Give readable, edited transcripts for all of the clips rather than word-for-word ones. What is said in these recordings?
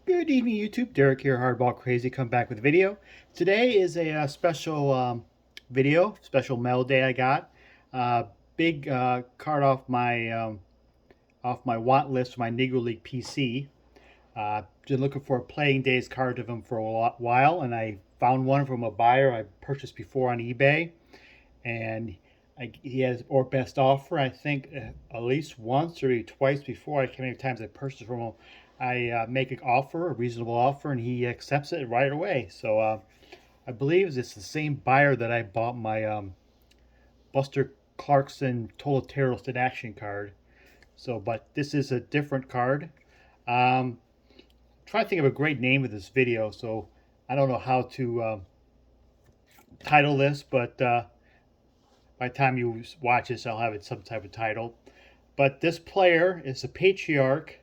Good evening, YouTube. Derek here, Hardball Crazy, come back with a video. Today is a special video, special mail day I got. Uh, Big card off my want list for my Negro League PC. Been looking for a playing days card of him for a while, and I found one from a buyer I purchased before on eBay, and he has or best offer. I think at least once or maybe twice before. I can't remember times I purchased from him. I make an offer, a reasonable offer, and he accepts it right away. So I believe it's the same buyer that I bought my Buster Clarkson Total Terrorist in Action card. So, but this is a different card. Um, Trying to think of a great name of this video, so I don't know how to title this, but by the time you watch this, I'll have it some type of title. But this player is a patriarch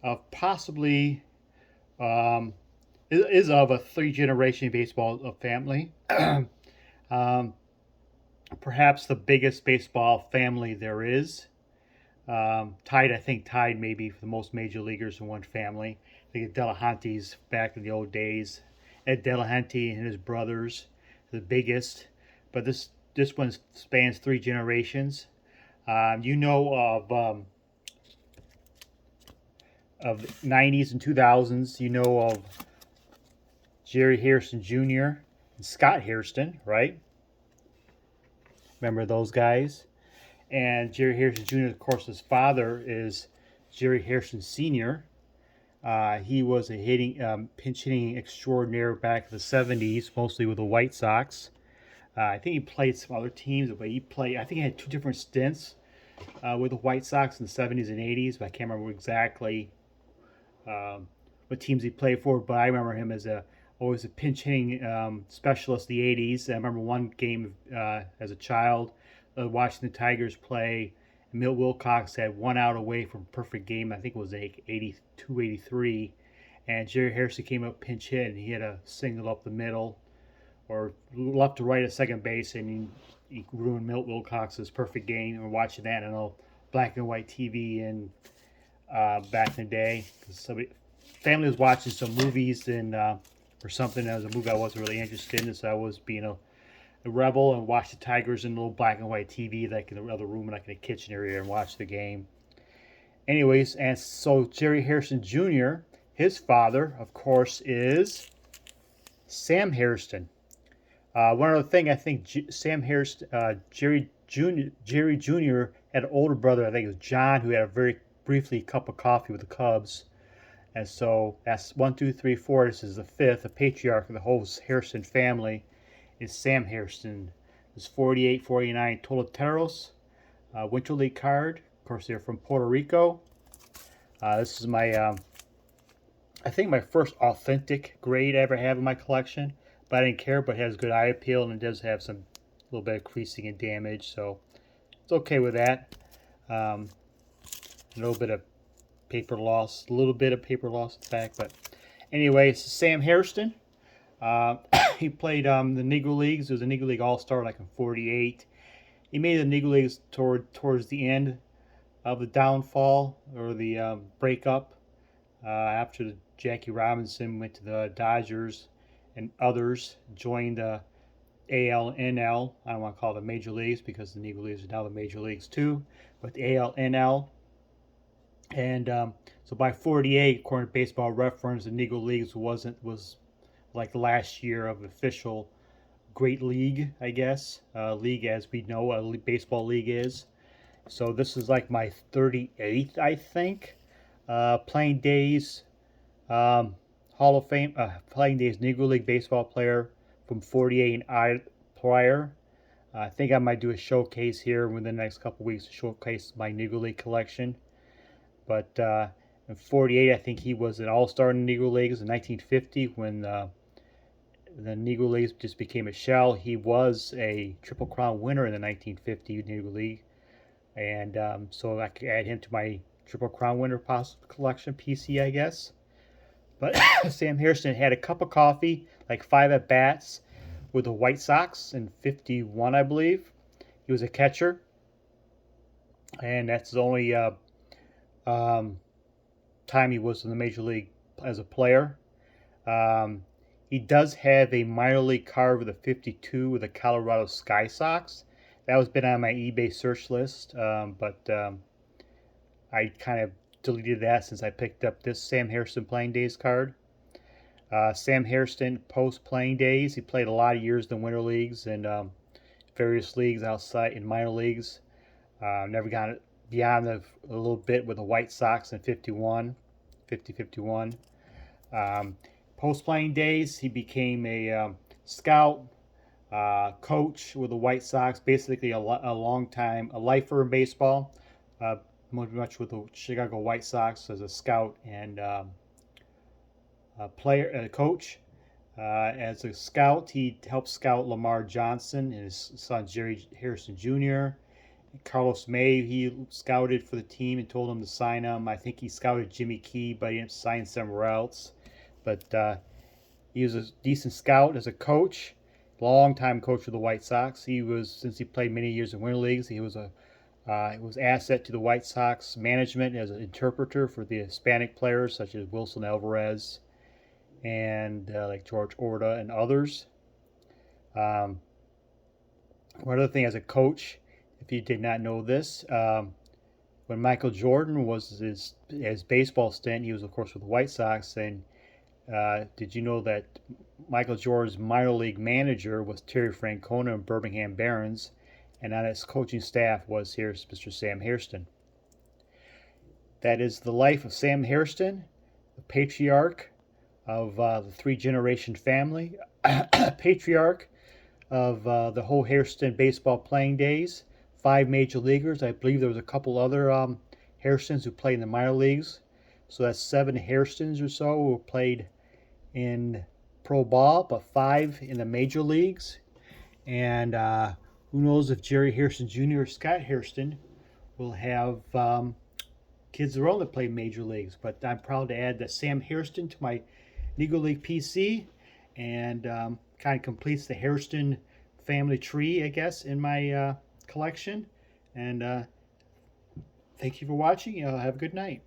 of possibly is of a three-generation baseball family. um, Perhaps the biggest baseball family there is. I think tied maybe for the most major leaguers in one family. I think the Delahanty's back in the old days. Ed Delahanty and his brothers, the biggest. But this one spans three generations. You know of 90s and 2000s. You know of Jerry Hairston Jr. and Scott Hairston, right? Remember those guys? And Jerry Hairston Jr., of course, his father is Jerry Hairston Sr. He was a pinch hitting extraordinaire back in the 70s, mostly with the White Sox. I think he played some other teams, but I think he had two different stints with the White Sox in the 70s and 80s, but I can't remember exactly what teams he played for. But I remember him as always a pinch hitting specialist in the 80s. I remember one game as a child watching the Tigers play. Milt Wilcox had 1 out away from a perfect game. I think it was like 82, 83. And Jerry Hairston came up pinch hit, and he had a single up the middle or left to right at second base, and he ruined Milt Wilcox's perfect game. And we're watching that on black and white TV and back in the day. Family was watching some movies and or something. That was a movie I wasn't really interested in, so I was being a rebel and watch the Tigers in a little black and white TV, like in the other room, like in the kitchen area, and watch the game. Anyways, and so Jerry Hairston Jr., his father, of course, is Sam Hairston. One other thing, I think Sam Hairston, Jerry Jr. had an older brother. I think it was John, who had a very briefly cup of coffee with the Cubs. And so that's 1, 2, 3, 4. This is the fifth, the patriarch of the whole Hairston family is Sam Hairston. It's 48, 49 Toleteros, Winter League card. Of course, they're from Puerto Rico. This is my, I think my first authentic grade I ever have in my collection. But I didn't care, but it has good eye appeal, and it does have some little bit of creasing and damage, so it's okay with that. A little bit of paper loss, in the back, but anyway, it's Sam Hairston. He played the Negro Leagues. He was a Negro League All-Star like in 48. He made the Negro Leagues towards the end of the downfall or the breakup after Jackie Robinson went to the Dodgers and others joined the ALNL. I don't want to call it the Major Leagues because the Negro Leagues are now the Major Leagues too, but the ALNL. And so by 48, according to Baseball Reference, the Negro Leagues was like the last year of official great league, I guess. League as we know a baseball league is. So this is like my 38th, I think, playing days Hall of Fame, playing days Negro League baseball player from 48 and prior. I think I might do a showcase here within the next couple weeks to showcase my Negro League collection. But in 48, I think he was an all-star in the Negro Leagues. In 1950, when the Negro Leagues just became a shell, he was a Triple Crown winner in the 1950 Negro League. And so I could add him to my Triple Crown winner collection, PC, I guess. But Sam Hairston had a cup of coffee, like 5 at-bats with the White Sox in 51, I believe. He was a catcher. And that's his only time he was in the Major League as a player. Um, he does have a minor league card with a 52 with the Colorado Sky Sox. That was been on my eBay search list, but I kind of deleted that since I picked up this Sam Hairston playing days card. Sam Hairston post playing days. He played a lot of years in the winter leagues and various leagues outside in minor leagues. Never got beyond a little bit with the White Sox in 51. Post playing days, he became a scout, coach with the White Sox, basically a long time, a lifer in baseball, much with the Chicago White Sox as a scout and a player, coach. As a scout, he helped scout Lamar Johnson and his son Jerry Harrison Jr. Carlos May, he scouted for the team and told him to sign him. I think he scouted Jimmy Key, but he didn't sign somewhere else. But he was a decent scout as a coach, long-time coach for the White Sox. Since he played many years in winter leagues, he was asset to the White Sox management as an interpreter for the Hispanic players such as Wilson Alvarez and like George Orta and others. One other thing, as a coach, if you did not know this, when Michael Jordan was his baseball stint, he was of course with the White Sox. And did you know that Michael Jordan's minor league manager was Terry Francona of Birmingham Barons, and on his coaching staff was Mr. Sam Hairston. That is the life of Sam Hairston, the patriarch of the three-generation family, patriarch of the whole Hairston baseball playing days. 5 major leaguers. I believe there was a couple other Hairstons who played in the minor leagues. So that's 7 Hairstons or so who played in pro ball, but 5 in the major leagues. And who knows if Jerry Hairston Jr. or Scott Hairston will have kids of their own that play major leagues. But I'm proud to add that Sam Hairston to my Negro League PC, and kind of completes the Hairston family tree, I guess, in my collection. And thank you for watching. Have a good night.